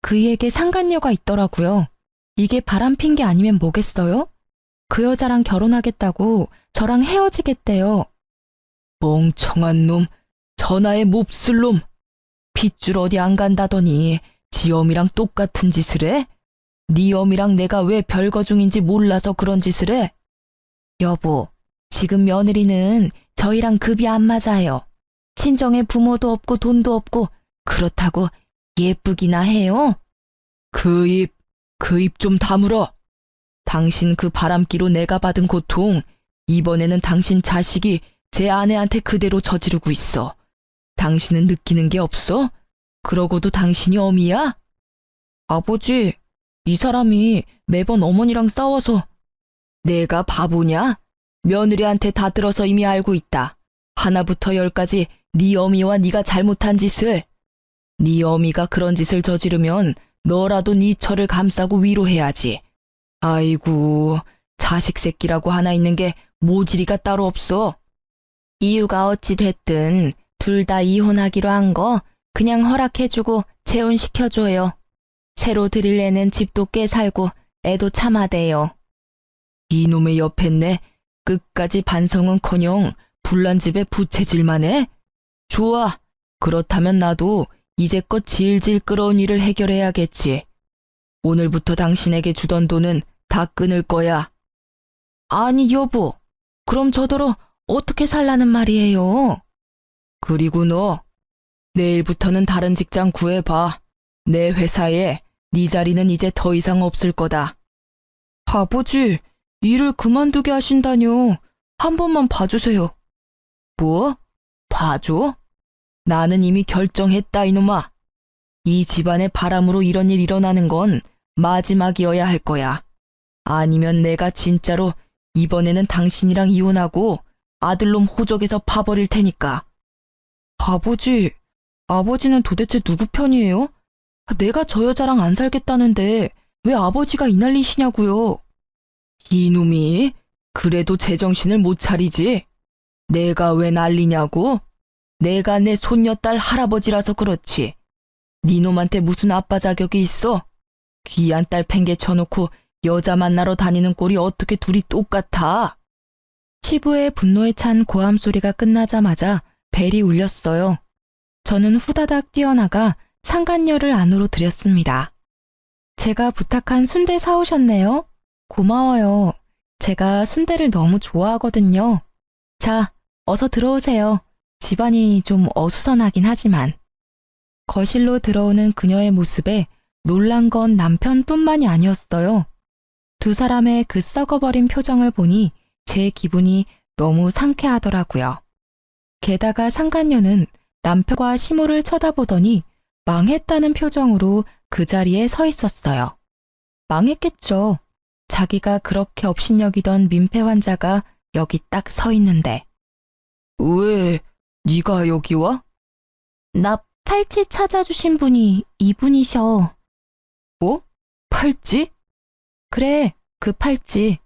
그이에게 상간녀가 있더라고요. 이게 바람 핀 게 아니면 뭐겠어요? 그 여자랑 결혼하겠다고 저랑 헤어지겠대요. 멍청한 놈, 전하의 몹쓸 놈. 핏줄 어디 안 간다더니 지 어미랑 똑같은 짓을 해? 네 어미랑 내가 왜 별거 중인지 몰라서 그런 짓을 해? 여보, 지금 며느리는 저희랑 급이 안 맞아요. 친정에 부모도 없고 돈도 없고 그렇다고 예쁘기나 해요? 그 입 좀 다물어. 당신 그 바람기로 내가 받은 고통, 이번에는 당신 자식이 제 아내한테 그대로 저지르고 있어. 당신은 느끼는 게 없어? 그러고도 당신이 어미야? 아버지, 이 사람이 매번 어머니랑 싸워서. 내가 바보냐? 며느리한테 다 들어서 이미 알고 있다. 하나부터 열까지 네 어미와 네가 잘못한 짓을. 네 어미가 그런 짓을 저지르면 너라도 네 처를 감싸고 위로해야지. 아이고, 자식 새끼라고 하나 있는 게 모질이가 따로 없어. 이유가 어찌 됐든 둘 다 이혼하기로 한 거 그냥 허락해주고 재혼시켜줘요. 새로 들일 애는 집도 꽤 살고 애도 참아대요. 이놈의 옆했네. 끝까지 반성은커녕 불난 집에 부채질만 해? 좋아. 그렇다면 나도 이제껏 질질 끌어온 일을 해결해야겠지. 오늘부터 당신에게 주던 돈은 다 끊을 거야. 아니 여보, 그럼 저더러 어떻게 살라는 말이에요? 그리고 너, 내일부터는 다른 직장 구해봐. 내 회사에 네 자리는 이제 더 이상 없을 거다. 아버지, 일을 그만두게 하신다뇨. 한 번만 봐주세요. 뭐? 봐줘? 나는 이미 결정했다 이놈아. 이 집안의 바람으로 이런 일 일어나는 건 마지막이어야 할 거야. 아니면 내가 진짜로 이번에는 당신이랑 이혼하고 아들놈 호적에서 파버릴 테니까. 아버지, 아버지는 도대체 누구 편이에요? 내가 저 여자랑 안 살겠다는데 왜 아버지가 이 난리시냐고요? 이놈이 그래도 제정신을 못 차리지? 내가 왜 난리냐고? 내가 내 손녀딸 할아버지라서 그렇지. 니놈한테 무슨 아빠 자격이 있어? 귀한 딸 팽개 쳐놓고 여자 만나러 다니는 꼴이 어떻게 둘이 똑같아? 시부의 분노에 찬 고함 소리가 끝나자마자 벨이 울렸어요. 저는 후다닥 뛰어나가 상간녀를 안으로 들였습니다. 제가 부탁한 순대 사오셨네요. 고마워요. 제가 순대를 너무 좋아하거든요. 자, 어서 들어오세요. 집안이 좀 어수선하긴 하지만. 거실로 들어오는 그녀의 모습에 놀란 건 남편뿐만이 아니었어요. 두 사람의 그 썩어버린 표정을 보니 제 기분이 너무 상쾌하더라고요. 게다가 상간녀는 남편과 시모를 쳐다보더니 망했다는 표정으로 그 자리에 서 있었어요. 망했겠죠. 자기가 그렇게 업신여기던 민폐 환자가 여기 딱 서 있는데. 왜 네가 여기 와? 나 팔찌 찾아주신 분이 이분이셔. 뭐? 팔찌? 그래, 그 팔찌.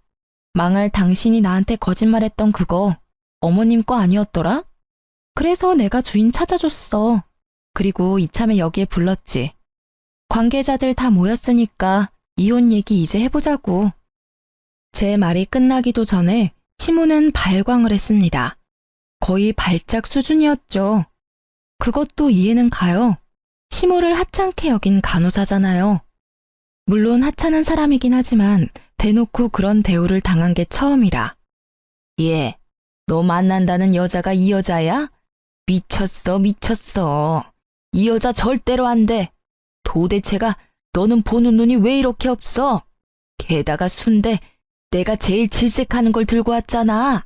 망할 당신이 나한테 거짓말했던 그거 어머님 거 아니었더라? 그래서 내가 주인 찾아줬어. 그리고 이참에 여기에 불렀지. 관계자들 다 모였으니까 이혼 얘기 이제 해보자고. 제 말이 끝나기도 전에 시모는 발광을 했습니다. 거의 발작 수준이었죠. 그것도 이해는 가요. 시모를 하찮게 여긴 간호사잖아요. 물론 하찮은 사람이긴 하지만 대놓고 그런 대우를 당한 게 처음이라. 예, 너 만난다는 여자가 이 여자야? 미쳤어, 미쳤어. 이 여자 절대로 안 돼. 도대체가 너는 보는 눈이 왜 이렇게 없어? 게다가 순대 내가 제일 질색하는 걸 들고 왔잖아.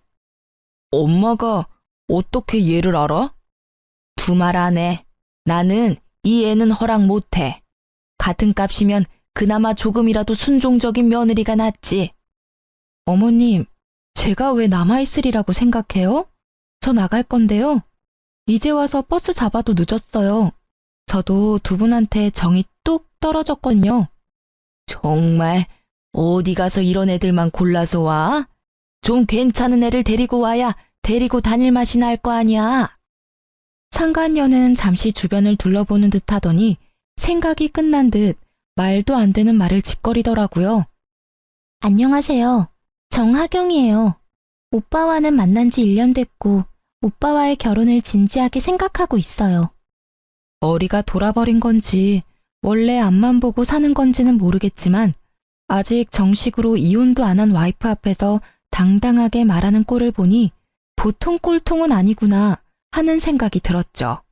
엄마가 어떻게 얘를 알아? 두말 안 해. 나는 이 애는 허락 못 해. 같은 값이면 그나마 조금이라도 순종적인 며느리가 낫지. 어머님, 제가 왜 남아있으리라고 생각해요? 저 나갈 건데요. 이제 와서 버스 잡아도 늦었어요. 저도 두 분한테 정이 뚝 떨어졌거든요. 정말 어디 가서 이런 애들만 골라서 와? 좀 괜찮은 애를 데리고 와야 데리고 다닐 맛이 날 거 아니야. 상간녀는 잠시 주변을 둘러보는 듯 하더니 생각이 끝난 듯 말도 안 되는 말을 짓거리더라고요. 안녕하세요. 정하경이에요. 오빠와는 만난 지 1년 됐고 오빠와의 결혼을 진지하게 생각하고 있어요. 머리가 돌아버린 건지 원래 앞만 보고 사는 건지는 모르겠지만 아직 정식으로 이혼도 안 한 와이프 앞에서 당당하게 말하는 꼴을 보니 보통 꼴통은 아니구나 하는 생각이 들었죠.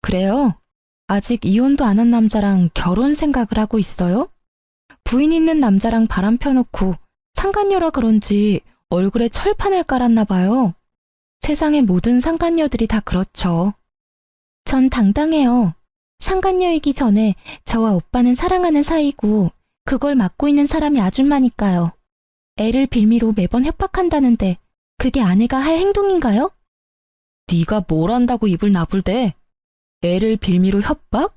그래요? 아직 이혼도 안 한 남자랑 결혼 생각을 하고 있어요? 부인 있는 남자랑 바람 펴놓고 상간녀라 그런지 얼굴에 철판을 깔았나 봐요. 세상의 모든 상간녀들이 다 그렇죠. 전 당당해요. 상간녀이기 전에 저와 오빠는 사랑하는 사이고 그걸 맡고 있는 사람이 아줌마니까요. 애를 빌미로 매번 협박한다는데 그게 아내가 할 행동인가요? 네가 뭘 안다고 입을 나불대? 애를 빌미로 협박?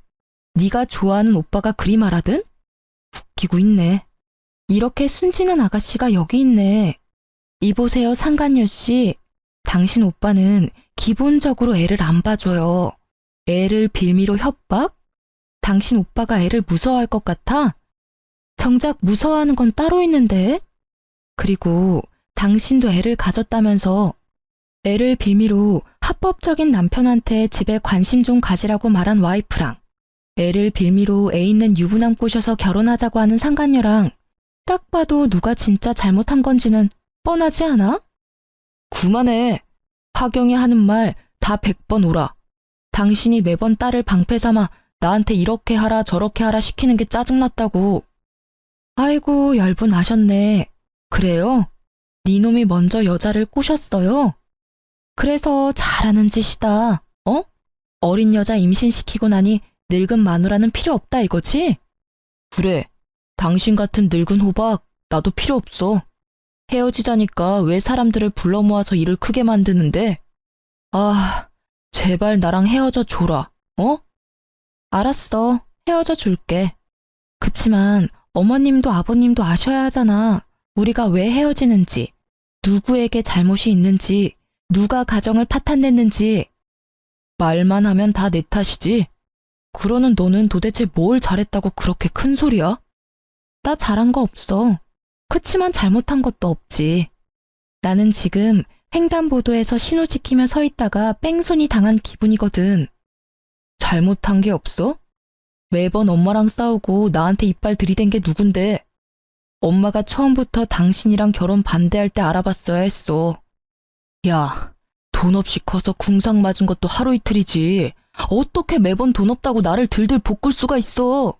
네가 좋아하는 오빠가 그리 말하든? 웃기고 있네. 이렇게 순진한 아가씨가 여기 있네. 이보세요, 상간녀 씨. 당신 오빠는 기본적으로 애를 안 봐줘요. 애를 빌미로 협박? 당신 오빠가 애를 무서워할 것 같아? 정작 무서워하는 건 따로 있는데? 그리고 당신도 애를 가졌다면서 애를 빌미로 합법적인 남편한테 집에 관심 좀 가지라고 말한 와이프랑 애를 빌미로 애 있는 유부남 꼬셔서 결혼하자고 하는 상간녀랑 딱 봐도 누가 진짜 잘못한 건지는 뻔하지 않아? 그만해. 하경이 하는 말 다 100번 오라. 당신이 매번 딸을 방패 삼아 나한테 이렇게 하라 저렇게 하라 시키는 게 짜증났다고. 아이고 열분 나셨네. 그래요? 니놈이 먼저 여자를 꼬셨어요? 그래서 잘하는 짓이다. 어? 어린 여자 임신시키고 나니 늙은 마누라는 필요 없다 이거지? 그래. 당신 같은 늙은 호박 나도 필요 없어. 헤어지자니까 왜 사람들을 불러 모아서 일을 크게 만드는데? 아, 제발 나랑 헤어져 줘라. 어? 알았어. 헤어져 줄게. 그치만 어머님도 아버님도 아셔야 하잖아. 우리가 왜 헤어지는지, 누구에게 잘못이 있는지, 누가 가정을 파탄냈는지. 말만 하면 다 내 탓이지. 그러는 너는 도대체 뭘 잘했다고 그렇게 큰 소리야? 나 잘한 거 없어. 그치만 잘못한 것도 없지. 나는 지금 횡단보도에서 신호 지키며 서 있다가 뺑소니 당한 기분이거든. 잘못한 게 없어? 매번 엄마랑 싸우고 나한테 이빨 들이댄 게 누군데? 엄마가 처음부터 당신이랑 결혼 반대할 때 알아봤어야 했어. 야, 돈 없이 커서 궁상 맞은 것도 하루 이틀이지. 어떻게 매번 돈 없다고 나를 들들 볶을 수가 있어?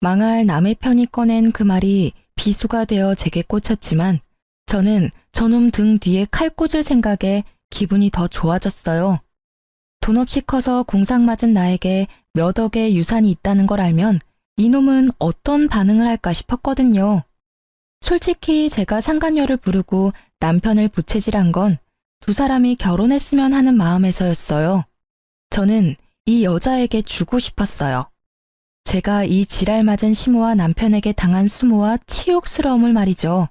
망할 남의 편이 꺼낸 그 말이 비수가 되어 제게 꽂혔지만 저는 저놈 등 뒤에 칼 꽂을 생각에 기분이 더 좋아졌어요. 돈 없이 커서 궁상 맞은 나에게 몇 억의 유산이 있다는 걸 알면 이놈은 어떤 반응을 할까 싶었거든요. 솔직히 제가 상간녀를 부르고 남편을 부채질한 건 두 사람이 결혼했으면 하는 마음에서였어요. 저는 이 여자에게 주고 싶었어요. 제가 이 지랄 맞은 시모와 남편에게 당한 수모와 치욕스러움을 말이죠.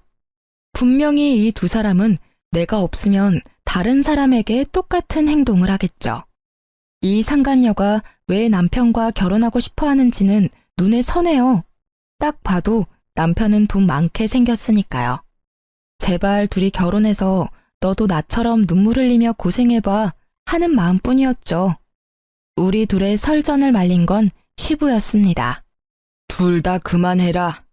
분명히 이 두 사람은 내가 없으면 다른 사람에게 똑같은 행동을 하겠죠. 이 상간녀가 왜 남편과 결혼하고 싶어 하는지는 눈에 선해요. 딱 봐도 남편은 돈 많게 생겼으니까요. 제발 둘이 결혼해서 너도 나처럼 눈물 흘리며 고생해봐 하는 마음뿐이었죠. 우리 둘의 설전을 말린 건 시부였습니다. 둘 다 그만해라.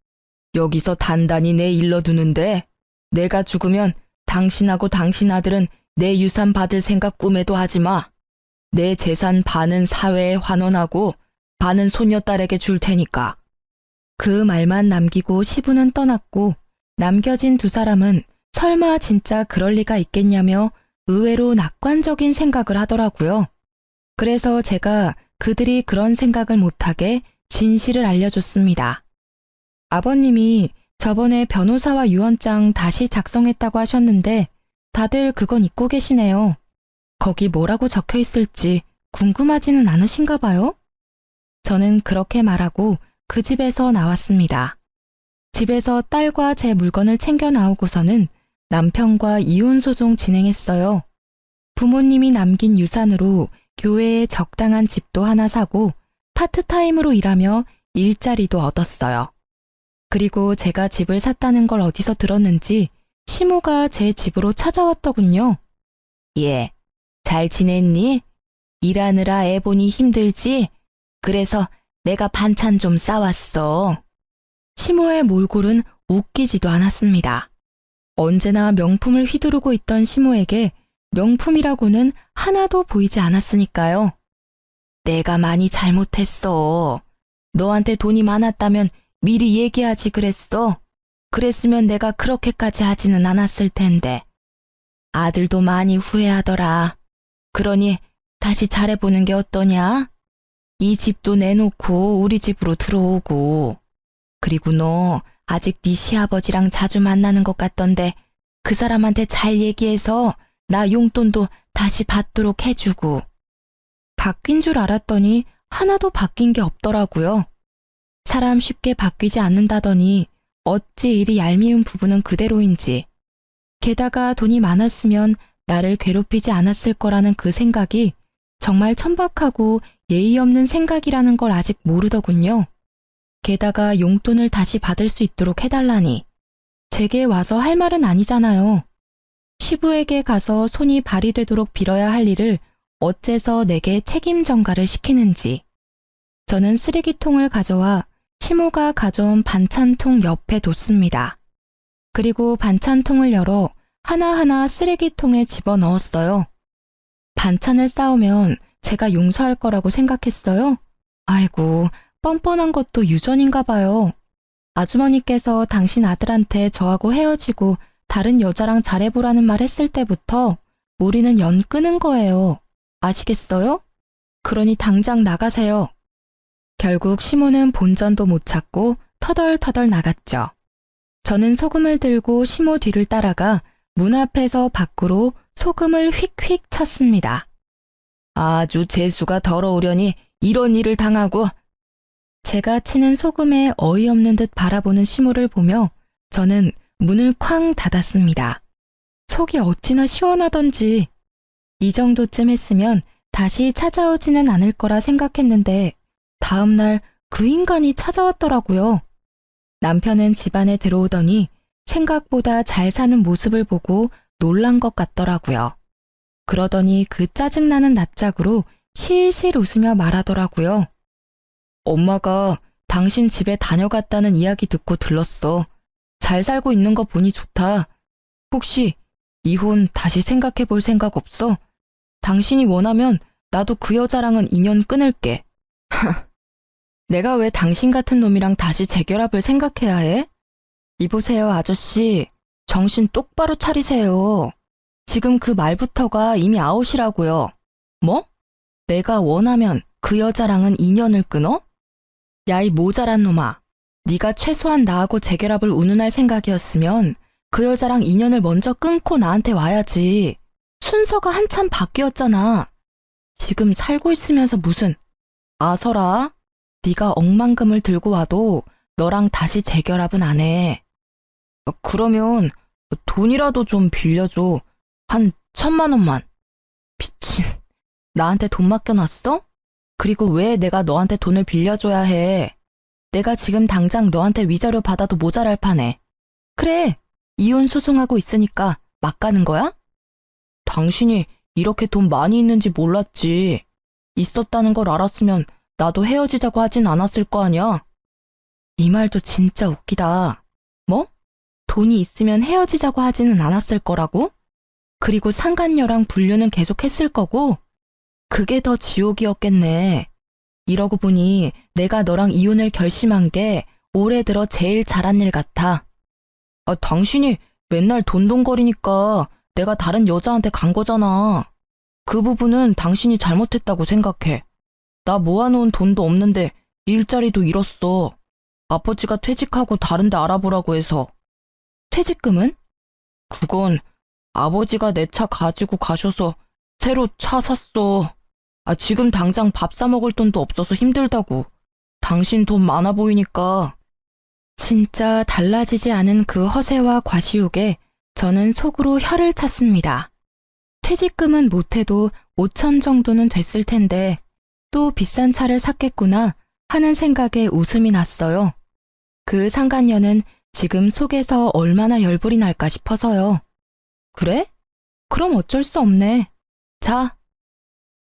여기서 단단히 내 일러두는데 내가 죽으면 당신하고 당신 아들은 내 유산 받을 생각 꿈에도 하지 마. 내 재산 반은 사회에 환원하고 반은 소녀딸에게 줄 테니까. 그 말만 남기고 시부는 떠났고 남겨진 두 사람은 설마 진짜 그럴 리가 있겠냐며 의외로 낙관적인 생각을 하더라고요. 그래서 제가 그들이 그런 생각을 못하게 진실을 알려줬습니다. 아버님이 저번에 변호사와 유언장 다시 작성했다고 하셨는데 다들 그건 잊고 계시네요. 거기 뭐라고 적혀 있을지 궁금하지는 않으신가 봐요? 저는 그렇게 말하고 그 집에서 나왔습니다. 집에서 딸과 제 물건을 챙겨 나오고서는 남편과 이혼소송 진행했어요. 부모님이 남긴 유산으로 교회에 적당한 집도 하나 사고 파트타임으로 일하며 일자리도 얻었어요. 그리고 제가 집을 샀다는 걸 어디서 들었는지 시모가 제 집으로 찾아왔더군요. 예, 잘 지냈니? 일하느라 애 보니 힘들지? 그래서 내가 반찬 좀 싸왔어. 시모의 몰골은 웃기지도 않았습니다. 언제나 명품을 휘두르고 있던 시모에게 명품이라고는 하나도 보이지 않았으니까요. 내가 많이 잘못했어. 너한테 돈이 많았다면 미리 얘기하지 그랬어. 그랬으면 내가 그렇게까지 하지는 않았을 텐데. 아들도 많이 후회하더라. 그러니 다시 잘해보는 게 어떠냐? 이 집도 내놓고 우리 집으로 들어오고. 그리고 너 아직 네 시아버지랑 자주 만나는 것 같던데 그 사람한테 잘 얘기해서 나 용돈도 다시 받도록 해주고. 바뀐 줄 알았더니 하나도 바뀐 게 없더라고요. 사람 쉽게 바뀌지 않는다더니 어찌 이리 얄미운 부분은 그대로인지. 게다가 돈이 많았으면 나를 괴롭히지 않았을 거라는 그 생각이 정말 천박하고 예의 없는 생각이라는 걸 아직 모르더군요. 게다가 용돈을 다시 받을 수 있도록 해달라니. 제게 와서 할 말은 아니잖아요. 시부에게 가서 손이 발휘되도록 빌어야 할 일을 어째서 내게 책임 전가를 시키는지. 저는 쓰레기통을 가져와 시모가 가져온 반찬통 옆에 뒀습니다. 그리고 반찬통을 열어 하나하나 쓰레기통에 집어넣었어요. 반찬을 싸우면 제가 용서할 거라고 생각했어요? 아이고, 뻔뻔한 것도 유전인가 봐요. 아주머니께서 당신 아들한테 저하고 헤어지고 다른 여자랑 잘해보라는 말 했을 때부터 우리는 연 끊은 거예요. 아시겠어요? 그러니 당장 나가세요. 결국 시모는 본전도 못 찾고 터덜터덜 나갔죠. 저는 소금을 들고 시모 뒤를 따라가 문 앞에서 밖으로 소금을 휙휙 쳤습니다. 아주 재수가 더러우려니 이런 일을 당하고. 제가 치는 소금에 어이없는 듯 바라보는 시모를 보며 저는 문을 쾅 닫았습니다. 속이 어찌나 시원하던지. 이 정도쯤 했으면 다시 찾아오지는 않을 거라 생각했는데 다음 날 그 인간이 찾아왔더라고요. 남편은 집안에 들어오더니 생각보다 잘 사는 모습을 보고 놀란 것 같더라고요. 그러더니 그 짜증나는 낯짝으로 실실 웃으며 말하더라고요. 엄마가 당신 집에 다녀갔다는 이야기 듣고 들렀어. 잘 살고 있는 거 보니 좋다. 혹시 이혼 다시 생각해 볼 생각 없어? 당신이 원하면 나도 그 여자랑은 인연 끊을게. 내가 왜 당신 같은 놈이랑 다시 재결합을 생각해야 해? 이보세요, 아저씨. 정신 똑바로 차리세요. 지금 그 말부터가 이미 아웃이라고요. 뭐? 내가 원하면 그 여자랑은 인연을 끊어? 야, 이 모자란 놈아. 네가 최소한 나하고 재결합을 운운할 생각이었으면 그 여자랑 인연을 먼저 끊고 나한테 와야지. 순서가 한참 바뀌었잖아. 지금 살고 있으면서 무슨. 아서라, 네가 억만금을 들고 와도 너랑 다시 재결합은 안 해. 그러면 돈이라도 좀 빌려줘. 한 1,000만 원만. 미친. 나한테 돈 맡겨놨어? 그리고 왜 내가 너한테 돈을 빌려줘야 해? 내가 지금 당장 너한테 위자료 받아도 모자랄 판에. 그래, 이혼 소송하고 있으니까 막 가는 거야? 당신이 이렇게 돈 많이 있는지 몰랐지. 있었다는 걸 알았으면 나도 헤어지자고 하진 않았을 거 아니야. 이 말도 진짜 웃기다. 뭐? 돈이 있으면 헤어지자고 하지는 않았을 거라고? 그리고 상간녀랑 분류는 계속 했을 거고? 그게 더 지옥이었겠네. 이러고 보니 내가 너랑 이혼을 결심한 게 올해 들어 제일 잘한 일 같아. 당신이 맨날 돈돈거리니까 내가 다른 여자한테 간 거잖아. 그 부분은 당신이 잘못했다고 생각해. 나 모아놓은 돈도 없는데 일자리도 잃었어. 아버지가 퇴직하고 다른 데 알아보라고 해서. 퇴직금은? 그건 아버지가 내 차 가지고 가셔서 새로 차 샀어. 지금 당장 밥 사 먹을 돈도 없어서 힘들다고. 당신 돈 많아 보이니까. 진짜 달라지지 않은 그 허세와 과시욕에 저는 속으로 혀를 찼습니다. 퇴직금은 못해도 5천 정도는 됐을 텐데 또 비싼 차를 샀겠구나 하는 생각에 웃음이 났어요. 그 상간녀는 지금 속에서 얼마나 열불이 날까 싶어서요. 그래? 그럼 어쩔 수 없네. 자.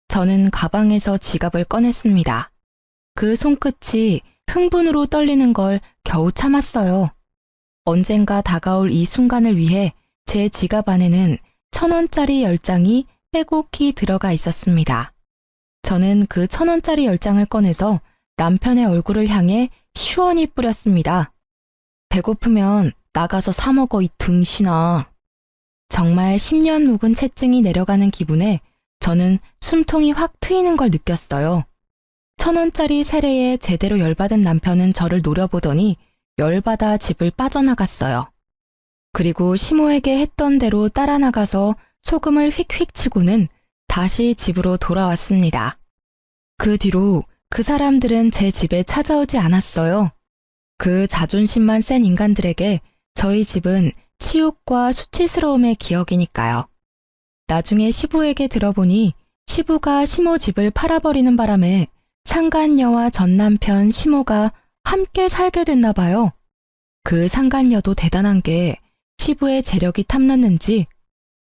저는 가방에서 지갑을 꺼냈습니다. 그 손끝이 흥분으로 떨리는 걸 겨우 참았어요. 언젠가 다가올 이 순간을 위해 제 지갑 안에는 1,000원짜리 10장이 빼곡히 들어가 있었습니다. 저는 그 1,000원짜리 10장을 꺼내서 남편의 얼굴을 향해 시원히 뿌렸습니다. 배고프면 나가서 사 먹어 이 등신아. 정말 10년 묵은 체증이 내려가는 기분에 저는 숨통이 확 트이는 걸 느꼈어요. 1,000원짜리 세례에 제대로 열받은 남편은 저를 노려보더니 열받아 집을 빠져나갔어요. 그리고 시모에게 했던 대로 따라 나가서 소금을 휙휙 치고는 다시 집으로 돌아왔습니다. 그 뒤로 그 사람들은 제 집에 찾아오지 않았어요. 그 자존심만 센 인간들에게 저희 집은 치욕과 수치스러움의 기억이니까요. 나중에 시부에게 들어보니 시부가 시모 집을 팔아버리는 바람에 상간녀와 전 남편 시모가 함께 살게 됐나 봐요. 그 상간녀도 대단한 게 시부의 재력이 탐났는지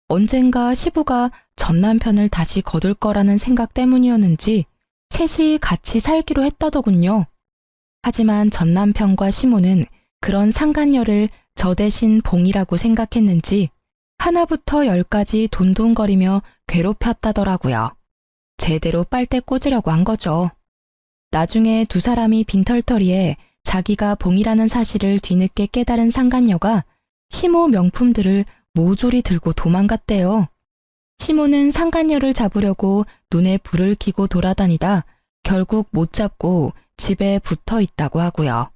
언젠가 시부가 전 남편을 다시 거둘 거라는 생각 때문이었는지 셋이 같이 살기로 했다더군요. 하지만 전 남편과 시모는 그런 상간녀를 저 대신 봉이라고 생각했는지 하나부터 10까지 돈돈거리며 괴롭혔다더라고요. 제대로 빨대 꽂으려고 한 거죠. 나중에 두 사람이 빈털터리에 자기가 봉이라는 사실을 뒤늦게 깨달은 상간녀가 시모 명품들을 모조리 들고 도망갔대요. 시모는 상간녀를 잡으려고 눈에 불을 켜고 돌아다니다 결국 못 잡고 집에 붙어 있다고 하고요.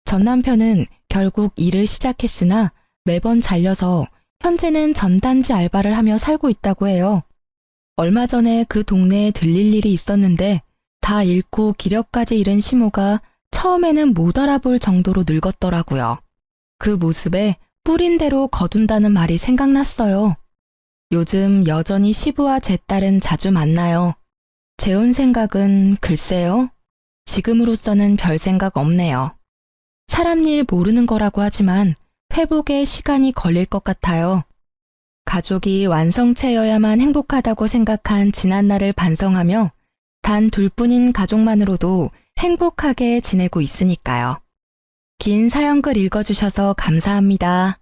전 남편은 결국 일을 시작했으나 매번 잘려서 현재는 전단지 알바를 하며 살고 있다고 해요. 얼마 전에 그 동네에 들릴 일이 있었는데 다 잃고 기력까지 잃은 시모가 처음에는 못 알아볼 정도로 늙었더라고요. 그 모습에 뿌린 대로 거둔다는 말이 생각났어요. 요즘 여전히 시부와 제 딸은 자주 만나요. 재혼 생각은 글쎄요. 지금으로서는 별 생각 없네요. 사람 일 모르는 거라고 하지만 회복에 시간이 걸릴 것 같아요. 가족이 완성체여야만 행복하다고 생각한 지난날을 반성하며 단 둘뿐인 가족만으로도 행복하게 지내고 있으니까요. 긴 사연글 읽어주셔서 감사합니다.